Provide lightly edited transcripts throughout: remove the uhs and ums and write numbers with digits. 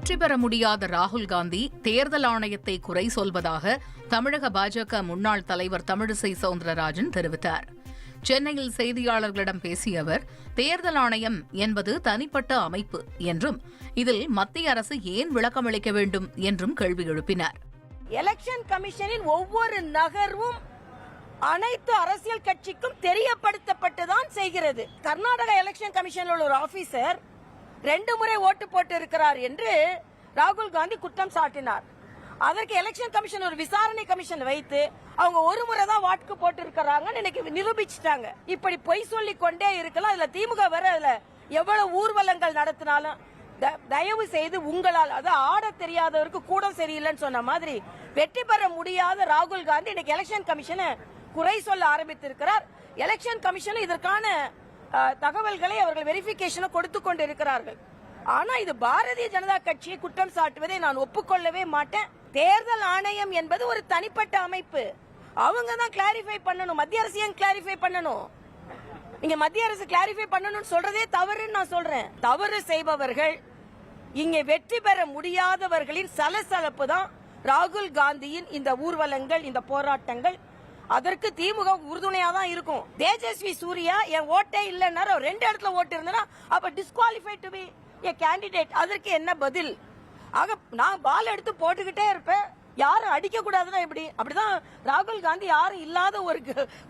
வெற்றி பெற முடியாத ராகுல் காந்தி தேர்தல் ஆணையத்தை குறை சொல்வதாக தமிழக பாஜக முன்னாள் தலைவர் தமிழிசை சவுந்தரராஜன் தெரிவித்தார். சென்னையில் செய்தியாளர்களிடம் பேசிய அவர், தேர்தல் ஆணையம் என்பது தனிப்பட்ட அமைப்பு என்றும் இதில் மத்திய அரசு ஏன் விளக்கமளிக்க வேண்டும் என்றும் கேள்வி எழுப்பினார். எலெக்ஷன் கமிஷனின் ஒவ்வொரு நகர்வும் அனைத்து அரசியல் கட்சிக்கும் தெரியப்படுத்தப்பட்டுதான் செய்கிறது. கர்நாடக எலெக்ஷன் கமிஷனில் ஒரு ஆபீசர் 2 முறை ஓட்டு போட்டு இருக்கிறார் என்று ராகுல் காந்தி குற்றம் சாட்டினார். அதற்கு எலெக்ஷன் கமிஷன் ஒரு விசாரணை கமிஷன் வைத்து அவங்க 1 முறை தான் வாக்கு போட்டு இருக்கிறாங்கன்னு இன்னைக்கு நிரூபிச்சிட்டாங்க. இப்படி பொய் சொல்லி கொண்டே இருக்கலாம். அதுல திமுக வர அதுல எவ்வளவு ஊர்வலங்கள் நடத்தினாலும் தயவு செய்து உங்களால் ஆட தெரியாதவருக்கு கூட சரியில்லைன்னு சொன்ன மாதிரி வெற்றி பெற முடியாத ராகுல் காந்தி இன்னைக்கு எலெக்ஷன் கமிஷனை குறை சொல்ல ஆரம்பித்திருக்கிறார். எலெக்ஷன் கமிஷன் இதற்கான தகவல்களை அவர்கள் வெரிஃபிகேஷனை கொடுத்து கொண்டு இருக்கிறார்கள். ஆனா இது பாரதிய ஜனதா கட்சியை குற்றம் சாட்டுவதை நான் ஒப்புக்கொள்ளவே மாட்டேன். தேர்தல் ஆணையம் என்பது ஒரு தனிப்பட்ட அமைப்பு. அவங்க தான் கிளாரிஃபை பண்ணணும். மத்திய அரசு ஏன் கிளாரிஃபை பண்ணணும்? இங்க மத்திய அரசு கிளாரிஃபை பண்ணணும்னு சொல்றதே தவறுன்னு நான் சொல்றேன். தவறு செய்பவர்கள், இங்கே வெற்றி பெற முடியாதவர்களின் சலசலப்பு தான் ராகுல் காந்தியின் இந்த ஊர்வலங்கள், இந்த போராட்டங்கள். அதற்கு திமுக உறுதுணையா தான் இருக்கும். தேஜஸ்வி சூர்யா என் ஓட்டே இல்லைன்னா 2 இடத்துல ஓட்டு இருந்தனா அப்ப disqualified to be a candidate. அதற்கு என்ன பதில்? ஆக நான் பால் எடுத்து போட்டுக்கிட்டே இருப்பேன். யாரும் அடிக்க கூடாதுன்னா எப்படி? அப்படிதான் ராகுல் காந்தி யாரும் இல்லாத ஒரு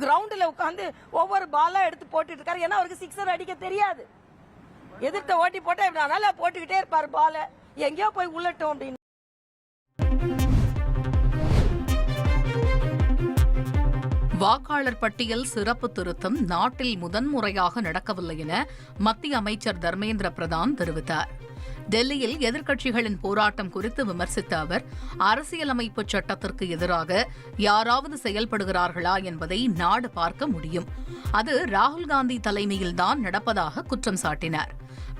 கிரவுண்ட்ல உட்கார்ந்து ஒவ்வொரு பாலா எடுத்து போட்டுட்டு இருக்காரு. ஏன்னா அவருக்கு 6 அடிக்க தெரியாது. எதிர்த்த ஓட்டி போட்டா இப்படி நல்லா போட்டுக்கிட்டே இருப்பாரு பால. எங்கேயோ போய் உள்ளட்டும் அப்படின்னு. வாக்காளர் பட்டியல் சிறப்பு திருத்தம் நாட்டில் முதன்முறையாக நடக்கவில்லை என மத்திய அமைச்சர் தர்மேந்திர பிரதான் தெரிவித்தார். டெல்லியில் எதிர்க்கட்சிகளின் போராட்டம் குறித்து விமர்சித்த அவர், அரசியலமைப்பு சட்டத்திற்கு எதிராக யாராவது செயல்படுகிறார்களா என்பதை நாடு பார்க்க முடியும். அது ராகுல் காந்தி தலைமையில்தான் நடப்பதாக குற்றம் சாட்டினார்.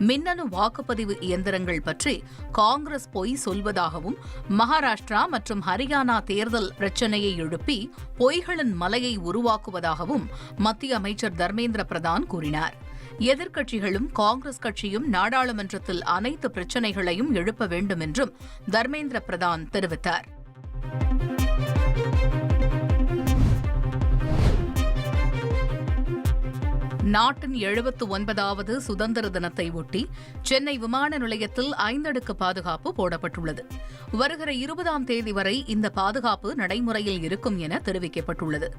மின்னணு வாக்குப்பதிவு இயந்திரங்கள் பற்றி காங்கிரஸ் பொய் சொல்வதாகவும், மகாராஷ்டிரா மற்றும் ஹரியானா தேர்தல் பிரச்சினையை எழுப்பி பொய்களின் மலையை உருவாக்குவதாகவும் மத்திய அமைச்சர் தர்மேந்திர பிரதான் கூறினார். எதிர்க்கட்சிகளும் காங்கிரஸ் கட்சியும் நாடாளுமன்றத்தில் அனைத்து பிரச்சினைகளையும் எழுப்ப வேண்டும் என்றும் தர்மேந்திர பிரதான் தெரிவித்தார். நாட்டின் 79வது சுதந்திர தினத்தை ஒட்டி சென்னை விமான நிலையத்தில் 5 அடுக்கு பாதுகாப்பு போடப்பட்டுள்ளது. வருகிற 20ஆம் தேதி வரை இந்த பாதுகாப்பு நடைமுறையில் இருக்கும் என தெரிவிக்கப்பட்டுள்ளது.